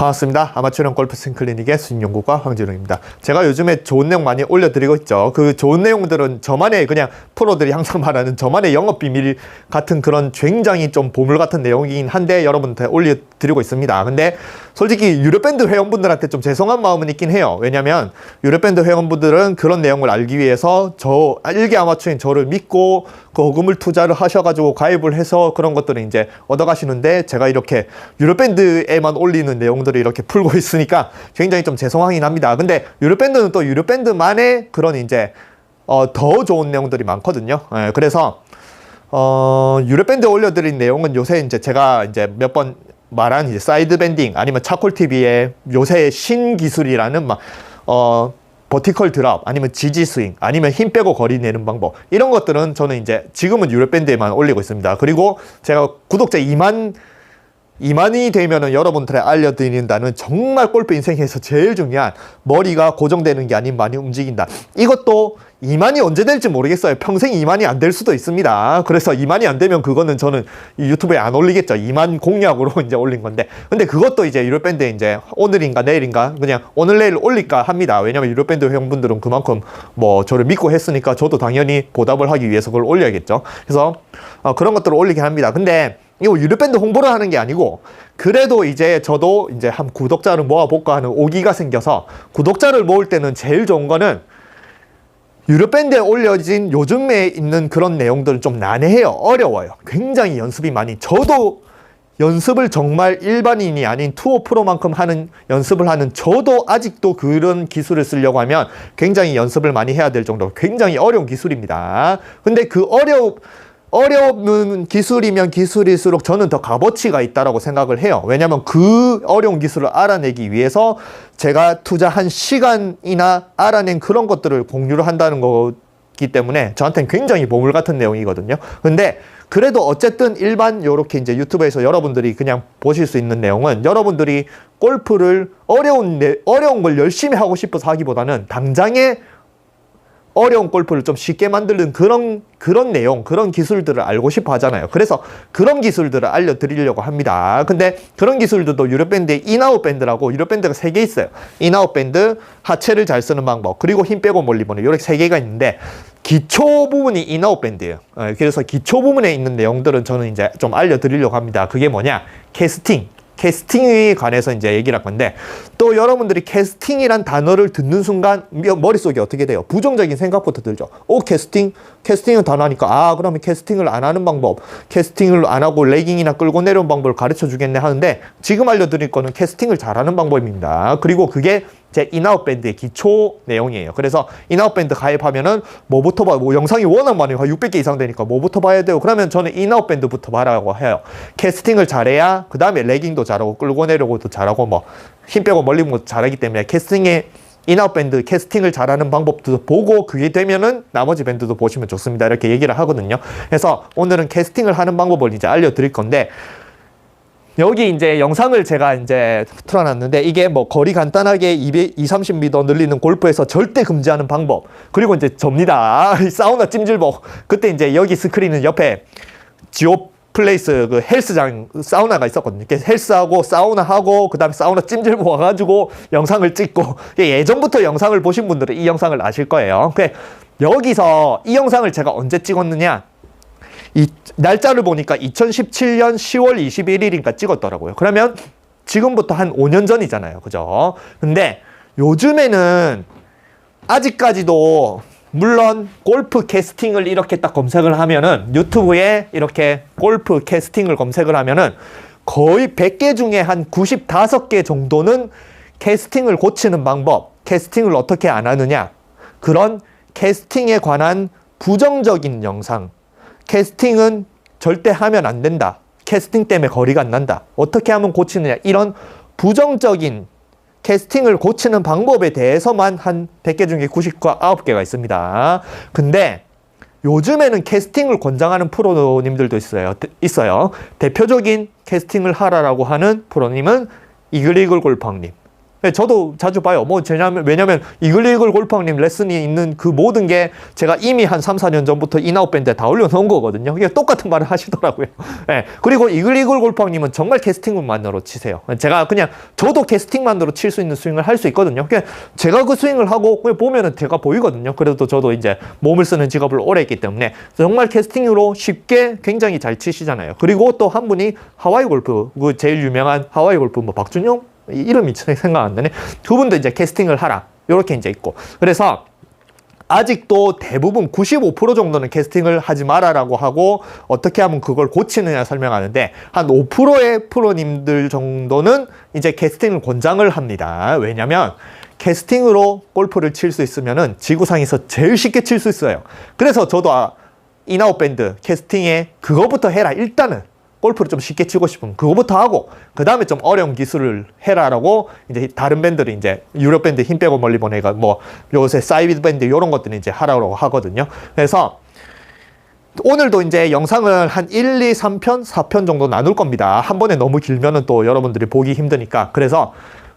반갑습니다. 아마추어형 골프 스윙클리닉의 스윙연구가 황진웅입니다. 제가 요즘에 좋은 내용 많이 올려드리고 있죠. 그 좋은 내용들은 저만의 그냥 프로들이 항상 말하는 저만의 영업 비밀 같은 그런 굉장히 좀 보물 같은 내용이긴 한데 여러분한테 올려드리고 있습니다. 근데 솔직히 유료밴드 회원분들한테 좀 죄송한 마음은 있긴 해요. 왜냐면 유료밴드 회원분들은 그런 내용을 알기 위해서 저 일개 아마추어인 저를 믿고 거금을 투자를 하셔가지고 가입을 해서 그런 것들을 이제 얻어가시는데, 제가 이렇게 유료밴드에만 올리는 내용들을 이렇게 풀고 있으니까 굉장히 좀 죄송하긴 합니다. 근데 유료밴드는 또 유료밴드만의 그런 이제 더 좋은 내용들이 많거든요. 그래서 유료밴드에 올려드린 내용은 요새 이제 제가 이제 몇 번 말한 이제 사이드 밴딩, 아니면 차콜TV의 요새 신기술이라는 버티컬 드랍, 아니면 지지 스윙, 아니면 힘 빼고 거리 내는 방법, 이런 것들은 저는 이제 지금은 유료밴드에만 올리고 있습니다. 그리고 제가 구독자 2만이 되면은 여러분들에 알려드린다는 정말 골프 인생에서 제일 중요한 머리가 고정되는 게 아닌 많이 움직인다. 이것도 2만이 언제 될지 모르겠어요. 평생 2만이 안 될 수도 있습니다. 그래서 2만이 안 되면 그거는 저는 유튜브에 안 올리겠죠. 2만 공약으로 이제 올린 건데. 근데 그것도 이제 유료밴드에 이제 오늘인가 내일인가 그냥 오늘 내일 올릴까 합니다. 왜냐면 유료밴드 회원분들은 그만큼 뭐 저를 믿고 했으니까 저도 당연히 보답을 하기 위해서 그걸 올려야겠죠. 그래서 그런 것들을 올리긴 합니다. 근데 이거 유료밴드 홍보를 하는 게 아니고, 그래도 이제 저도 이제 한 구독자를 모아볼까 하는 오기가 생겨서, 구독자를 모을 때는 제일 좋은 거는 유료밴드에 올려진 요즘에 있는 그런 내용들은 좀 난해해요. 어려워요. 굉장히 연습이 많이. 저도 연습을 정말 일반인이 아닌 투어 프로만큼 하는 연습을 하는 저도 아직도 그런 기술을 쓰려고 하면 굉장히 연습을 많이 해야 될 정도로 굉장히 어려운 기술입니다. 근데 그 어려운 기술이면 기술일수록 저는 더 값어치가 있다라고 생각을 해요. 왜냐면 그 어려운 기술을 알아내기 위해서 제가 투자한 시간이나 알아낸 그런 것들을 공유를 한다는 거기 때문에 저한테는 굉장히 보물 같은 내용이거든요. 근데 그래도 어쨌든 일반 요렇게 이제 유튜브에서 여러분들이 그냥 보실 수 있는 내용은, 여러분들이 골프를 어려운 걸 열심히 하고 싶어서 하기보다는 당장에 어려운 골프를 좀 쉽게 만드는 그런 내용, 그런 기술들을 알고 싶어 하잖아요. 그래서 그런 기술들을 알려드리려고 합니다. 근데 그런 기술들도 유료밴드에 인아웃 밴드라고, 유료밴드가 3개 있어요. 인아웃 밴드, 하체를 잘 쓰는 방법, 그리고 힘 빼고 멀리 보는, 이렇게 3개가 있는데 기초 부분이 인아웃 밴드예요. 그래서 기초 부분에 있는 내용들은 저는 이제 좀 알려드리려고 합니다. 그게 뭐냐? 캐스팅에 관해서 이제 얘기를 할 건데, 또 여러분들이 캐스팅이란 단어를 듣는 순간 머릿속에 어떻게 돼요? 부정적인 생각부터 들죠. 캐스팅은 단어니까 그러면 캐스팅을 안 하는 방법, 캐스팅을 안 하고 레깅이나 끌고 내려온 방법을 가르쳐 주겠네 하는데, 지금 알려드릴 거는 캐스팅을 잘하는 방법입니다. 그리고 그게 제 인아웃 밴드의 기초 내용이에요. 그래서 인아웃 밴드 가입하면은 뭐부터 봐? 영상이 워낙 많아요. 600개 이상 되니까 뭐부터 봐야 돼요? 그러면 저는 인아웃 밴드부터 봐라고 해요. 캐스팅을 잘해야 그 다음에 레깅도 잘하고 끌고 내려오고도 잘하고 뭐 힘 빼고 멀리 보는 것도 잘하기 때문에, 인아웃 밴드 캐스팅을 잘하는 방법도 보고 그게 되면은 나머지 밴드도 보시면 좋습니다. 이렇게 얘기를 하거든요. 그래서 오늘은 캐스팅을 하는 방법을 이제 알려드릴 건데, 여기 이제 영상을 제가 이제 틀어놨는데, 이게 뭐 거리 간단하게 230m 늘리는 골프에서 절대 금지하는 방법, 그리고 이제 접니다. 사우나 찜질복. 그때 이제 여기 스크린은 옆에 지오플레이스 그 헬스장 사우나가 있었거든요. 헬스하고 사우나하고 그 다음에 사우나 찜질복 와가지고 영상을 찍고, 예전부터 영상을 보신 분들은 이 영상을 아실 거예요. 여기서 이 영상을 제가 언제 찍었느냐, 이 날짜를 보니까 2017년 10월 21일인가 찍었더라고요. 그러면 지금부터 한 5년 전이잖아요. 그죠? 근데 요즘에는 아직까지도 물론 골프 캐스팅을 이렇게 딱 검색을 하면은, 유튜브에 이렇게 골프 캐스팅을 검색을 하면은 거의 100개 중에 한 95개 정도는 캐스팅을 고치는 방법, 캐스팅을 어떻게 안 하느냐, 그런 캐스팅에 관한 부정적인 영상, 캐스팅은 절대 하면 안 된다, 캐스팅 때문에 거리가 안 난다, 어떻게 하면 고치느냐, 이런 부정적인 캐스팅을 고치는 방법에 대해서만 한 100개 중에 99개가 있습니다. 근데 요즘에는 캐스팅을 권장하는 프로님들도 있어요. 대표적인 캐스팅을 하라라고 하는 프로님은 이글이글 골프왕님, 네, 저도 자주 봐요. 왜냐면 이글이글 골프왕님 레슨이 있는 그 모든 게 제가 이미 한 3, 4년 전부터 인아웃 밴드에 다 올려놓은 거거든요. 이게 똑같은 말을 하시더라고요. 네, 그리고 이글이글 골프왕님은 정말 캐스팅만으로 치세요. 저도 캐스팅만으로 칠 수 있는 스윙을 할 수 있거든요. 제가 그 스윙을 하고 보면은 제가 보이거든요. 그래도 저도 이제 몸을 쓰는 직업을 오래 했기 때문에 정말 캐스팅으로 쉽게 굉장히 잘 치시잖아요. 그리고 또 한 분이 하와이 골프, 그 제일 유명한 하와이 골프 박준용? 이름이 생각 안 나네. 그분도 이제 캐스팅을 하라. 요렇게 이제 있고. 그래서 아직도 대부분 95% 정도는 캐스팅을 하지 마라라고 하고 어떻게 하면 그걸 고치느냐 설명하는데 한 5%의 프로님들 정도는 이제 캐스팅을 권장을 합니다. 왜냐면 캐스팅으로 골프를 칠 수 있으면은 지구상에서 제일 쉽게 칠 수 있어요. 그래서 저도 인아웃 밴드 캐스팅에 그거부터 해라. 일단은 골프를 좀 쉽게 치고 싶으면 그거부터 하고 그 다음에 좀 어려운 기술을 해라라고 이제 다른 밴드를 이제 유럽 밴드 힘 빼고 멀리 보내가 요새 사이드 밴드 이런 것들은 이제 하라고 하거든요. 그래서 오늘도 이제 영상을 한 1, 2, 3편, 4편 정도 나눌 겁니다. 한 번에 너무 길면은 또 여러분들이 보기 힘드니까. 그래서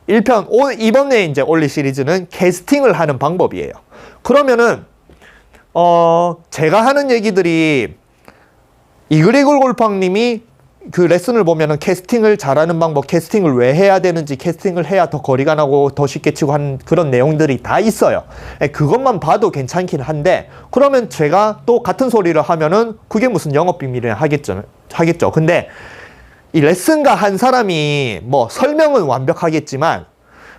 1편, 이번에 이제 올릴 시리즈는 캐스팅을 하는 방법이에요. 그러면은 제가 하는 얘기들이 이글이글 골프왕님이 그 레슨을 보면은 캐스팅을 잘하는 방법, 캐스팅을 왜 해야 되는지, 캐스팅을 해야 더 거리가 나고 더 쉽게 치고 하는 그런 내용들이 다 있어요. 그것만 봐도 괜찮긴 한데 그러면 제가 또 같은 소리를 하면은 그게 무슨 영업 비밀이냐 하겠죠. 근데 이 레슨가 한 사람이 설명은 완벽하겠지만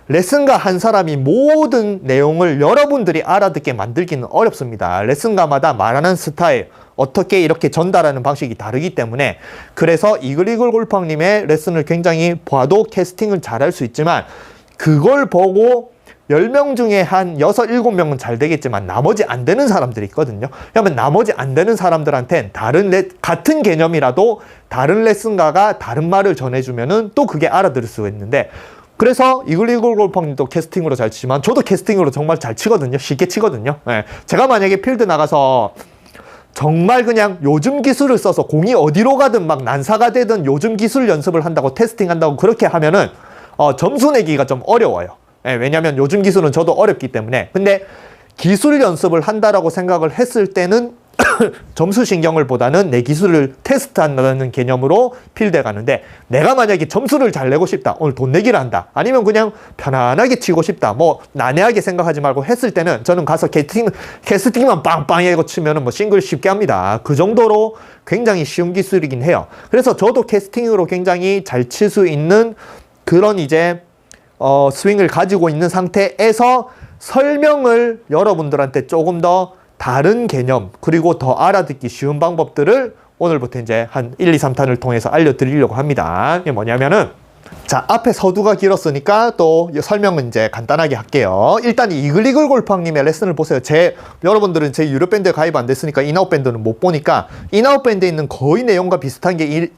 레슨가 한 사람이 모든 내용을 여러분들이 알아듣게 만들기는 어렵습니다. 레슨가마다 말하는 스타일, 어떻게 이렇게 전달하는 방식이 다르기 때문에 그래서 이글이글 골프왕님의 레슨을 굉장히 봐도 캐스팅을 잘할 수 있지만 그걸 보고 10명 중에 한 6, 7명은 잘 되겠지만 나머지 안 되는 사람들이 있거든요. 그러면 나머지 안 되는 사람들한테는 같은 개념이라도 다른 레슨가가 다른 말을 전해주면은 또 그게 알아들을 수가 있는데 그래서 이글이글 골프왕님도 캐스팅으로 잘 치지만 저도 캐스팅으로 정말 잘 치거든요. 쉽게 치거든요. 제가 만약에 필드 나가서 정말 그냥 요즘 기술을 써서 공이 어디로 가든 막 난사가 되든 요즘 기술 연습을 한다고 테스팅 한다고 그렇게 하면은 점수 내기가 좀 어려워요. 왜냐면 요즘 기술은 저도 어렵기 때문에. 근데 기술 연습을 한다라고 생각을 했을 때는 점수 신경을 보다는 내 기술을 테스트한다는 개념으로 필드에 가는데 내가 만약에 점수를 잘 내고 싶다. 오늘 돈 내기를 한다. 아니면 그냥 편안하게 치고 싶다. 난해하게 생각하지 말고 했을 때는 저는 가서 캐스팅만 빵빵하고 치면은 싱글 쉽게 합니다. 그 정도로 굉장히 쉬운 기술이긴 해요. 그래서 저도 캐스팅으로 굉장히 잘 칠 수 있는 그런 이제 스윙을 가지고 있는 상태에서 설명을 여러분들한테 조금 더 다른 개념 그리고 더 알아듣기 쉬운 방법들을 오늘부터 이제 한 1, 2, 3탄을 통해서 알려드리려고 합니다. 이게 뭐냐면은 자, 앞에 서두가 길었으니까 또 설명은 이제 간단하게 할게요. 일단 이글이글 골프왕님의 레슨을 보세요. 여러분들은 제 유료 밴드에 가입 안 됐으니까 인아웃 밴드는 못 보니까 인아웃 밴드에 있는 거의 내용과 비슷한 게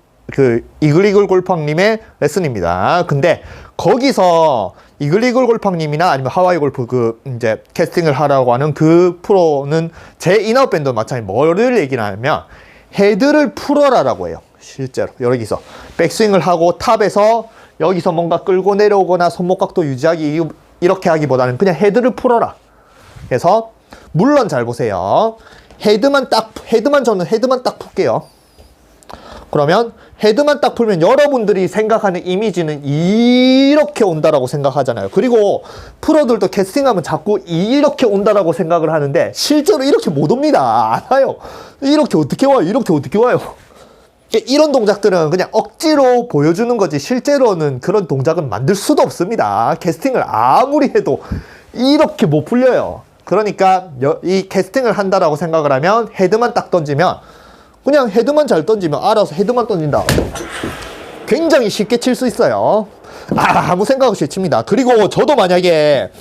이글이글 골프왕님의 레슨입니다. 근데 거기서 이글이글 골프왕님이나 아니면 하와이 골프 이제 캐스팅을 하라고 하는 그 프로는 제 인아웃 밴드 마찬가지 뭐를 얘기를 하냐면 헤드를 풀어라라고 해요. 실제로 여기서 백스윙을 하고 탑에서 여기서 뭔가 끌고 내려오거나 손목 각도 유지하기 이렇게 하기보다는 그냥 헤드를 풀어라. 그래서 물론 잘 보세요. 저는 헤드만 딱 풀게요. 그러면 헤드만 딱 풀면 여러분들이 생각하는 이미지는 이렇게 온다라고 생각하잖아요. 그리고 프로들도 캐스팅하면 자꾸 이렇게 온다라고 생각을 하는데 실제로 이렇게 못 옵니다. 안 와요. 이렇게 어떻게 와요? 이렇게 어떻게 와요? 이런 동작들은 그냥 억지로 보여주는 거지 실제로는 그런 동작은 만들 수도 없습니다. 캐스팅을 아무리 해도 이렇게 못 풀려요. 그러니까 이 캐스팅을 한다라고 생각을 하면 헤드만 딱 던지면 그냥 헤드만 잘 던지면 알아서 헤드만 던진다. 굉장히 쉽게 칠 수 있어요. 아무 생각 없이 칩니다. 그리고 저도 만약에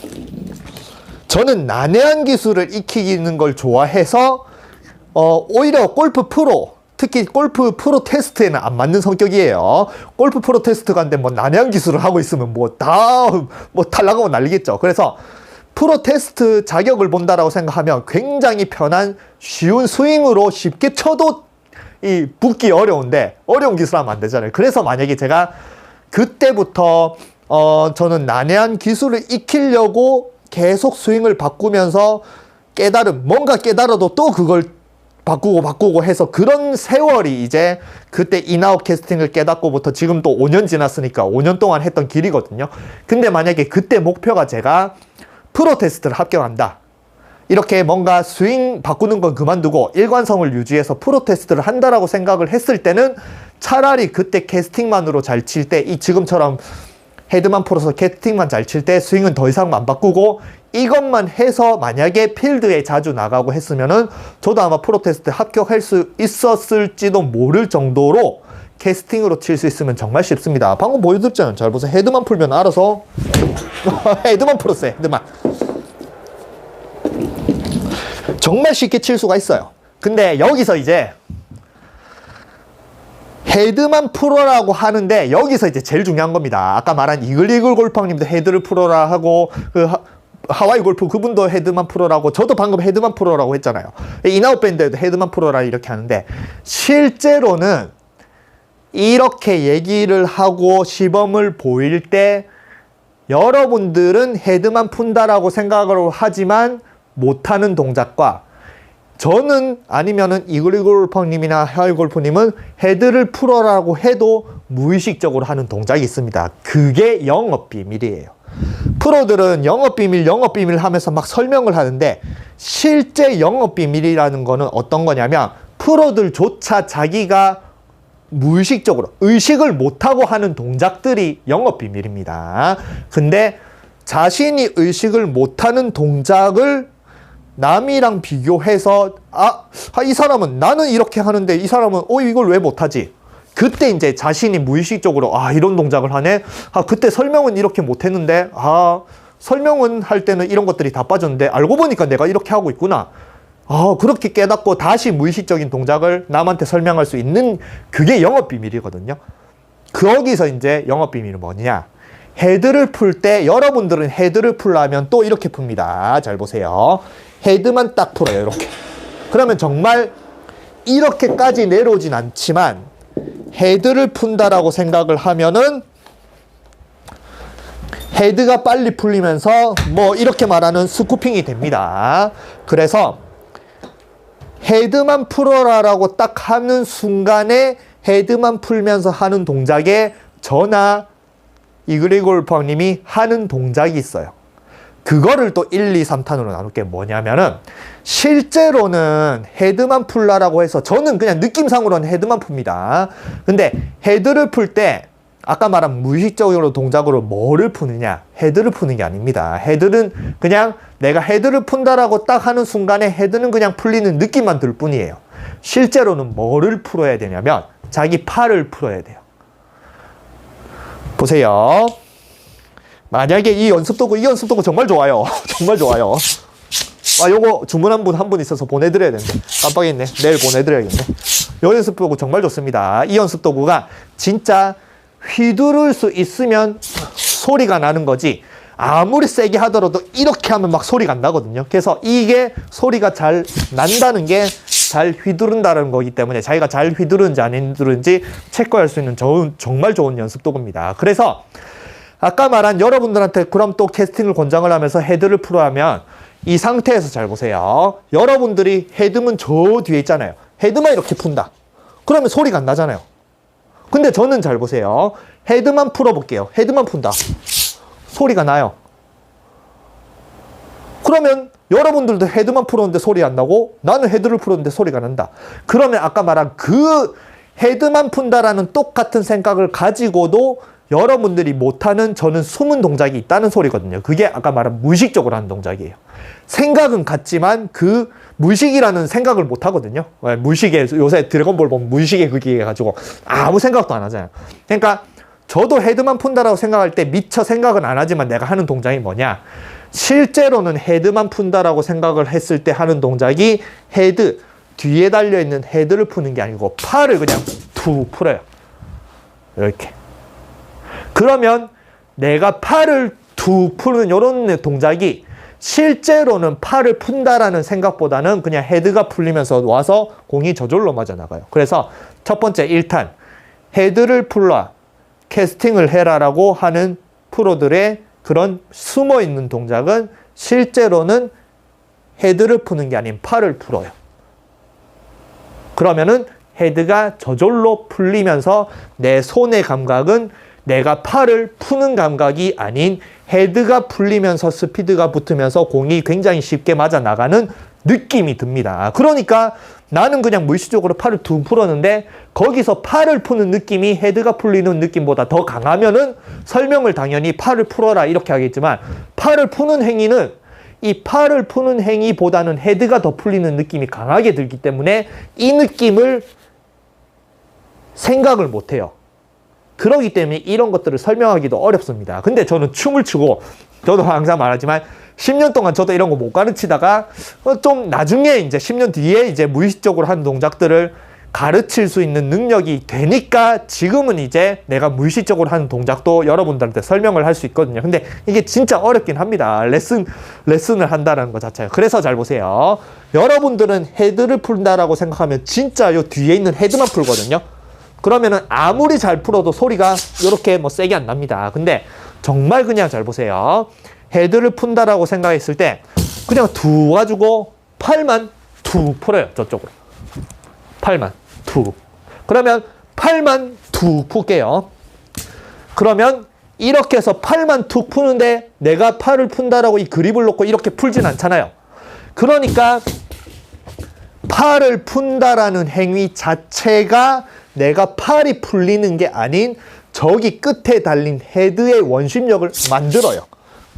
저는 난해한 기술을 익히는 걸 좋아해서 오히려 골프 프로 특히 골프 프로 테스트에는 안 맞는 성격이에요. 골프 프로 테스트 간데 난해한 기술을 하고 있으면 탈락하고 난리겠죠. 그래서 프로 테스트 자격을 본다라고 생각하면 굉장히 편한 쉬운 스윙으로 쉽게 쳐도 붙기 어려운데 어려운 기술 하면 안 되잖아요. 그래서 만약에 제가 그때부터 저는 난해한 기술을 익히려고 계속 스윙을 바꾸면서 뭔가 깨달아도 또 그걸 바꾸고 해서 그런 세월이 이제 그때 인아웃 캐스팅을 깨닫고부터 지금 또 5년 지났으니까 5년 동안 했던 길이거든요. 근데 만약에 그때 목표가 제가 프로 테스트를 합격한다. 이렇게 뭔가 스윙 바꾸는 건 그만두고 일관성을 유지해서 프로 테스트를 한다라고 생각을 했을 때는 차라리 그때 캐스팅만으로 잘 칠 때 이 지금처럼 헤드만 풀어서 캐스팅만 잘 칠 때 스윙은 더 이상 안 바꾸고 이것만 해서 만약에 필드에 자주 나가고 했으면은 저도 아마 프로 테스트 합격할 수 있었을지도 모를 정도로 캐스팅으로 칠 수 있으면 정말 쉽습니다. 방금 보여드렸잖아요. 잘 보세요. 헤드만 풀면 알아서 헤드만 풀었어요. 헤드만. 정말 쉽게 칠 수가 있어요. 근데 여기서 이제 헤드만 풀어라고 하는데 여기서 이제 제일 중요한 겁니다. 아까 말한 이글이글 골프님도 헤드를 풀어라 하고 하와이 골프 그분도 헤드만 풀어라고 저도 방금 헤드만 풀어라고 했잖아요. 인아웃 밴드에도 헤드만 풀어라 이렇게 하는데 실제로는 이렇게 얘기를 하고 시범을 보일 때 여러분들은 헤드만 푼다라고 생각을 하지만 못하는 동작과 저는 아니면은 이글이글 골퍼님이나 하와이 골프님은 헤드를 풀어라고 해도 무의식적으로 하는 동작이 있습니다. 그게 영업 비밀이에요. 프로들은 영업 비밀 하면서 막 설명을 하는데 실제 영업 비밀이라는 거는 어떤 거냐면 프로들조차 자기가 무의식적으로 의식을 못하고 하는 동작들이 영업 비밀입니다. 근데 자신이 의식을 못하는 동작을 남이랑 비교해서 이 사람은 나는 이렇게 하는데 이 사람은 이걸 왜 못하지? 그때 이제 자신이 무의식적으로 이런 동작을 하네. 그때 설명은 이렇게 못했는데 설명은 할 때는 이런 것들이 다 빠졌는데 알고 보니까 내가 이렇게 하고 있구나. 그렇게 깨닫고 다시 무의식적인 동작을 남한테 설명할 수 있는 그게 영업 비밀이거든요. 거기서 이제 영업 비밀은 뭐냐? 헤드를 풀 때 여러분들은 헤드를 풀려면 또 이렇게 풉니다. 잘 보세요. 헤드만 딱 풀어요. 이렇게. 그러면 정말 이렇게까지 내려오진 않지만 헤드를 푼다라고 생각을 하면은 헤드가 빨리 풀리면서 이렇게 말하는 스쿠핑이 됩니다. 그래서 헤드만 풀어라라고 딱 하는 순간에 헤드만 풀면서 하는 동작에 저나 이글이글 골퍼님이 하는 동작이 있어요. 그거를 또 1, 2, 3탄으로 나눌게 뭐냐면은 실제로는 헤드만 풀라라고 해서 저는 그냥 느낌상으로는 헤드만 풉니다. 근데 헤드를 풀 때 아까 말한 무의식적으로 동작으로 뭐를 푸느냐? 헤드를 푸는 게 아닙니다. 헤드는 그냥 내가 헤드를 푼다라고 딱 하는 순간에 헤드는 그냥 풀리는 느낌만 들 뿐이에요. 실제로는 뭐를 풀어야 되냐면 자기 팔을 풀어야 돼요. 보세요. 만약에 이 연습 도구 정말 좋아요. 정말 좋아요. 요거 주문한 분 한 분 있어서 보내드려야 되는데 깜빡했네. 내일 보내드려야겠네. 이 연습 도구 정말 좋습니다. 이 연습 도구가 진짜 휘두를 수 있으면 소리가 나는 거지 아무리 세게 하더라도 이렇게 하면 막 소리가 안 나거든요. 그래서 이게 소리가 잘 난다는 게 잘 휘두른다는 거기 때문에 자기가 잘 휘두르는지 안 휘두르는지 체크할 수 있는 정말 좋은 연습 도구입니다. 그래서 아까 말한 여러분들한테 그럼 또 캐스팅을 권장을 하면서 헤드를 풀어 하면 이 상태에서 잘 보세요. 여러분들이 헤드문 저 뒤에 있잖아요. 헤드만 이렇게 푼다. 그러면 소리가 안 나잖아요. 근데 저는 잘 보세요. 헤드만 풀어볼게요. 헤드만 푼다. 소리가 나요. 그러면 여러분들도 헤드만 풀었는데 소리 안 나고 나는 헤드를 풀었는데 소리가 난다. 그러면 아까 말한 그 헤드만 푼다라는 똑같은 생각을 가지고도 여러분들이 못하는 저는 숨은 동작이 있다는 소리거든요. 그게 아까 말한 무의식적으로 하는 동작이에요. 생각은 같지만 그 무의식이라는 생각을 못 하거든요. 무의식에 요새 드래곤볼 보면 무의식에 그게 해가지고 아무 생각도 안 하잖아요. 그러니까 저도 헤드만 푼다라고 생각할 때 미처 생각은 안 하지만 내가 하는 동작이 뭐냐? 실제로는 헤드만 푼다라고 생각을 했을 때 하는 동작이 헤드 뒤에 달려있는 헤드를 푸는 게 아니고 팔을 그냥 툭 풀어요. 이렇게. 그러면 내가 팔을 툭 푸는 이런 동작이 실제로는 팔을 푼다라는 생각보다는 그냥 헤드가 풀리면서 와서 공이 저절로 맞아 나가요. 그래서 첫 번째 1탄 헤드를 풀라 캐스팅을 해라라고 하는 프로들의 그런 숨어있는 동작은 실제로는 헤드를 푸는 게 아닌 팔을 풀어요. 그러면은 헤드가 저절로 풀리면서 내 손의 감각은 내가 팔을 푸는 감각이 아닌 헤드가 풀리면서 스피드가 붙으면서 공이 굉장히 쉽게 맞아 나가는 느낌이 듭니다. 그러니까 나는 그냥 무의식적으로 팔을 둥 풀었는데 거기서 팔을 푸는 느낌이 헤드가 풀리는 느낌보다 더 강하면은 설명을 당연히 팔을 풀어라 이렇게 하겠지만 팔을 푸는 행위는 이 팔을 푸는 행위보다는 헤드가 더 풀리는 느낌이 강하게 들기 때문에 이 느낌을 생각을 못해요. 그러기 때문에 이런 것들을 설명하기도 어렵습니다. 근데 저는 춤을 추고 저도 항상 말하지만 10년 동안 저도 이런 거 못 가르치다가 좀 나중에 이제 10년 뒤에 이제 무의식적으로 하는 동작들을 가르칠 수 있는 능력이 되니까 지금은 이제 내가 무의식적으로 하는 동작도 여러분들한테 설명을 할 수 있거든요. 근데 이게 진짜 어렵긴 합니다. 레슨을 한다는 것 자체가. 그래서 잘 보세요. 여러분들은 헤드를 푼다라고 생각하면 진짜 요 뒤에 있는 헤드만 풀거든요. 그러면은 아무리 잘 풀어도 소리가 이렇게 뭐 세게 안 납니다. 근데 정말 그냥 잘 보세요. 헤드를 푼다라고 생각했을 때 그냥 두 가지고 팔만 툭 풀어요. 저쪽으로. 팔만 툭. 그러면 팔만 툭 풀게요. 그러면 이렇게 해서 팔만 툭 푸는데 내가 팔을 푼다라고 이 그립을 놓고 이렇게 풀진 않잖아요. 그러니까 팔을 푼다라는 행위 자체가 내가 팔이 풀리는 게 아닌 저기 끝에 달린 헤드의 원심력을 만들어요.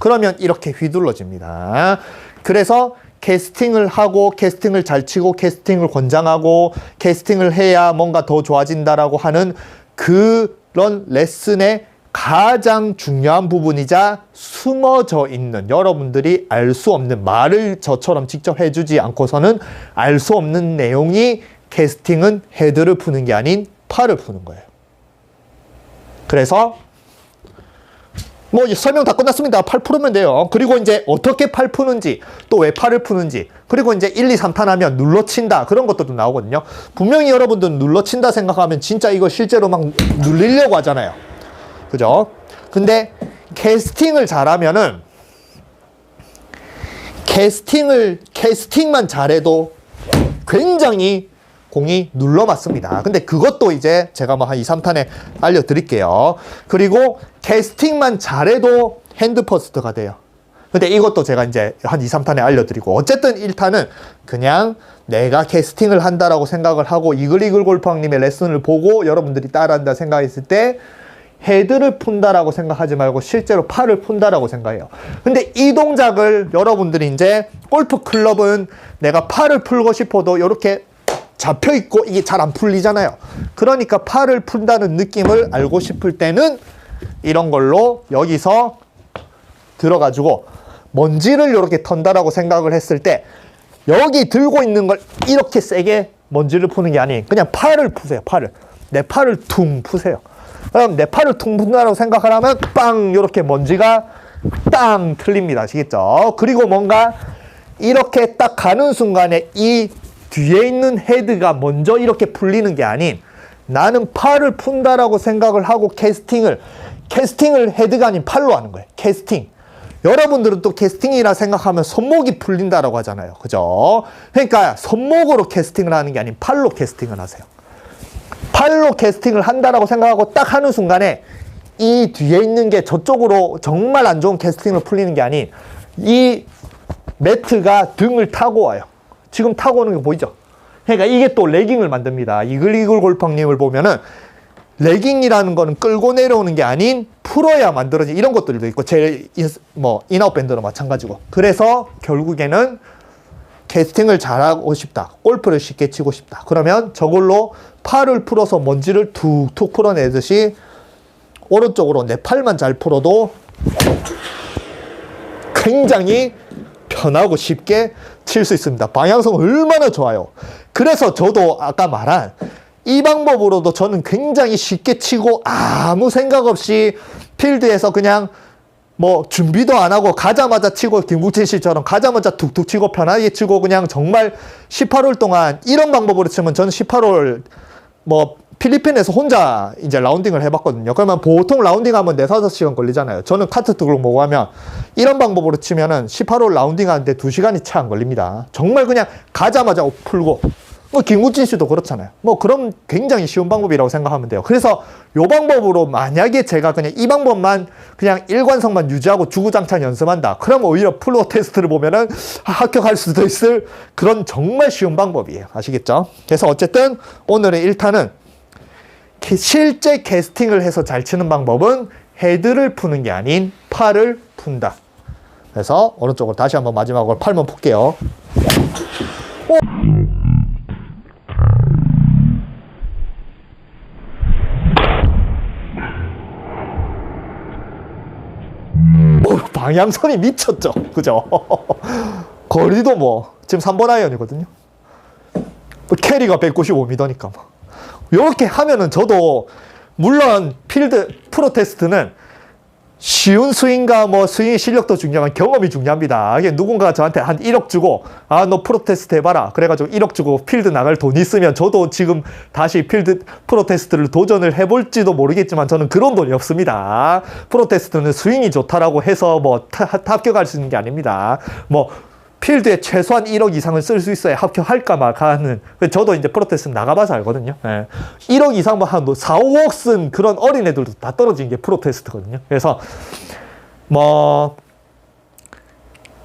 그러면 이렇게 휘둘러집니다. 그래서 캐스팅을 하고 캐스팅을 잘 치고 캐스팅을 권장하고 캐스팅을 해야 뭔가 더 좋아진다라고 하는 그런 레슨의 가장 중요한 부분이자 숨어져 있는 여러분들이 알 수 없는 말을 저처럼 직접 해주지 않고서는 알 수 없는 내용이 캐스팅은 헤드를 푸는 게 아닌 팔을 푸는 거예요. 그래서 뭐 설명 다 끝났습니다. 팔 풀으면 돼요. 그리고 이제 어떻게 팔 푸는지 또 왜 팔을 푸는지 그리고 이제 1, 2, 3탄 하면 눌러친다 그런 것들도 나오거든요. 분명히 여러분들 눌러친다 생각하면 진짜 이거 실제로 막 눌리려고 하잖아요. 그죠? 근데 캐스팅을 잘하면은 캐스팅만 잘해도 굉장히 공이 눌러 맞습니다. 근데 그것도 이제 제가 뭐 한 2, 3탄에 알려드릴게요. 그리고 캐스팅만 잘해도 핸드 퍼스트가 돼요. 근데 이것도 제가 이제 한 2, 3탄에 알려드리고 어쨌든 1탄은 그냥 내가 캐스팅을 한다라고 생각을 하고 이글이글 골프왕님의 레슨을 보고 여러분들이 따라한다 생각했을 때 헤드를 푼다라고 생각하지 말고 실제로 팔을 푼다라고 생각해요. 근데 이 동작을 여러분들이 이제 골프 클럽은 내가 팔을 풀고 싶어도 이렇게 잡혀 있고 이게 잘 안 풀리잖아요. 그러니까 팔을 푼다는 느낌을 알고 싶을 때는 이런 걸로 여기서 들어가지고 먼지를 이렇게 턴다라고 생각을 했을 때 여기 들고 있는 걸 이렇게 세게 먼지를 푸는 게 아닌 그냥 팔을 푸세요. 팔을. 내 팔을 퉁 푸세요. 그럼 내 팔을 퉁 푼다라고 생각을 하면 빵 이렇게 먼지가 땅 틀립니다. 아시겠죠? 그리고 뭔가 이렇게 딱 가는 순간에 이 뒤에 있는 헤드가 먼저 이렇게 풀리는 게 아닌 나는 팔을 푼다라고 생각을 하고 캐스팅을 헤드가 아닌 팔로 하는 거예요. 캐스팅. 여러분들은 또 캐스팅이라 생각하면 손목이 풀린다라고 하잖아요. 그죠? 그러니까 손목으로 캐스팅을 하는 게 아닌 팔로 캐스팅을 하세요. 팔로 캐스팅을 한다라고 생각하고 딱 하는 순간에 이 뒤에 있는 게 저쪽으로 정말 안 좋은 캐스팅으로 풀리는 게 아닌 이 매트가 등을 타고 와요. 지금 타고 오는 게 보이죠? 그러니까 이게 또 레깅을 만듭니다. 이글이글 골팡님을 보면은 레깅이라는 거는 끌고 내려오는 게 아닌 풀어야 만들어진 이런 것들도 있고 인아웃 밴드도 마찬가지고 그래서 결국에는 캐스팅을 잘하고 싶다. 골프를 쉽게 치고 싶다. 그러면 저걸로 팔을 풀어서 먼지를 툭툭 풀어내듯이 오른쪽으로 내 팔만 잘 풀어도 굉장히 편하고 쉽게 칠 수 있습니다. 방향성 얼마나 좋아요. 그래서 저도 아까 말한 이 방법으로도 저는 굉장히 쉽게 치고 아무 생각 없이 필드에서 그냥 뭐 준비도 안 하고 가자마자 치고 김국진 씨처럼 가자마자 툭툭 치고 편하게 치고 그냥 정말 18홀 동안 이런 방법으로 치면 저는 18홀 뭐 필리핀에서 혼자 이제 라운딩을 해봤거든요. 그러면 보통 라운딩하면 4-5시간 걸리잖아요. 저는 카트 등록 보고 하면 이런 방법으로 치면은 18홀 라운딩 하는데 2시간이 채 안 걸립니다. 정말 그냥 가자마자 풀고, 뭐 김우진 씨도 그렇잖아요. 뭐 그럼 굉장히 쉬운 방법이라고 생각하면 돼요. 그래서 요 방법으로 만약에 제가 그냥 이 방법만 그냥 일관성만 유지하고 주구장창 연습한다. 그럼 오히려 프로 테스트를 보면은 합격할 수도 있을 그런 정말 쉬운 방법이에요. 아시겠죠? 그래서 어쨌든 오늘의 1탄은 실제 캐스팅을 해서 잘 치는 방법은 헤드를 푸는 게 아닌 팔을 푼다. 그래서 오른쪽으로 다시 한번 마지막으로 팔만 풀게요. 방향성이 미쳤죠. 그죠? 거리도 뭐 지금 3번 아이언이거든요. 캐리가 195m니까 뭐. 이렇게 하면은 저도 물론 필드 프로 테스트는 쉬운 스윙과 뭐 스윙 실력도 중요한 경험이 중요합니다. 이게 누군가가 저한테 한 1억 주고 너 프로 테스트 해봐라. 그래가지고 1억 주고 필드 나갈 돈 있으면 저도 지금 다시 필드 프로 테스트를 도전을 해볼지도 모르겠지만 저는 그런 돈이 없습니다. 프로 테스트는 스윙이 좋다라고 해서 뭐 합격할 수 있는 게 아닙니다. 뭐 필드에 최소한 1억 이상은 쓸 수 있어야 합격할까 말까 하는, 저도 이제 프로테스트 나가봐서 알거든요. 1억 이상 한 4, 5억 쓴 그런 어린애들도 다 떨어진 게 프로테스트거든요. 그래서 뭐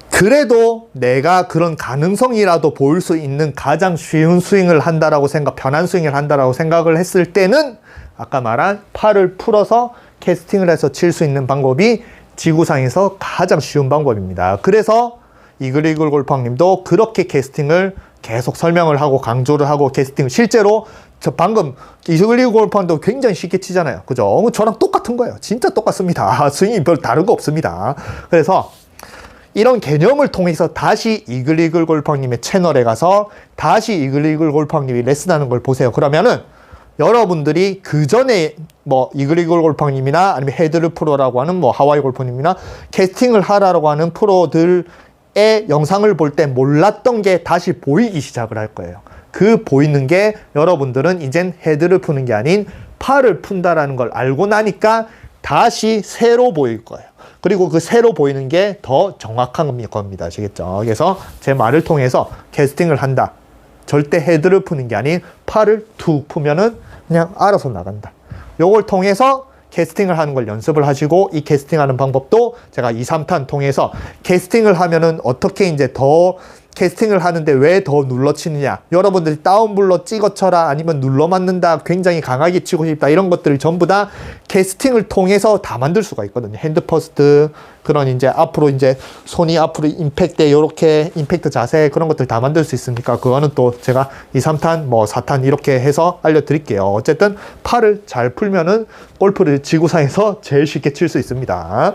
그래도 내가 그런 가능성이라도 보일 수 있는 가장 쉬운 스윙을 한다라고 편한 스윙을 한다라고 생각을 했을 때는 아까 말한 팔을 풀어서 캐스팅을 해서 칠 수 있는 방법이 지구상에서 가장 쉬운 방법입니다. 그래서 이글이글 골팡님도 그렇게 캐스팅을 계속 설명을 하고 강조를 하고 캐스팅, 실제로 저 방금 이글이글 골팡도 굉장히 쉽게 치잖아요. 그죠? 저랑 똑같은 거예요. 진짜 똑같습니다. 스윙이 별 다른 거 없습니다. 그래서 이런 개념을 통해서 다시 이글이글 골팡님의 채널에 가서 다시 이글이글 골팡님이 레슨하는 걸 보세요. 그러면은 여러분들이 그 전에 뭐 이글이글 골팡님이나 아니면 헤드를 프로라고 하는 뭐 하와이 골프님이나 캐스팅을 하라고 하는 프로들의 영상을 볼 때 몰랐던 게 다시 보이기 시작을 할 거예요. 그 보이는 게 여러분들은 이젠 헤드를 푸는 게 아닌 팔을 푼다라는 걸 알고 나니까 다시 새로 보일 거예요. 그리고 그 새로 보이는 게 더 정확한 겁니다. 아시겠죠? 그래서 제 말을 통해서 캐스팅을 한다. 절대 헤드를 푸는 게 아닌 팔을 툭 푸면은 그냥 알아서 나간다. 요걸 통해서 캐스팅을 하는 걸 연습을 하시고, 이 캐스팅하는 방법도 제가 2, 3탄 통해서 캐스팅을 하면은 어떻게 이제 더 캐스팅을 하는데 왜 더 눌러치느냐, 여러분들이 다운블러 찍어쳐라 아니면 눌러 맞는다, 굉장히 강하게 치고 싶다, 이런 것들을 전부 다 캐스팅을 통해서 다 만들 수가 있거든요. 핸드 퍼스트, 그런 이제 앞으로 이제 손이 앞으로 임팩트, 요렇게 임팩트 자세, 그런 것들 다 만들 수 있으니까 그거는 또 제가 2, 3탄 뭐 4탄 이렇게 해서 알려드릴게요. 어쨌든 팔을 잘 풀면은 골프를 지구상에서 제일 쉽게 칠 수 있습니다.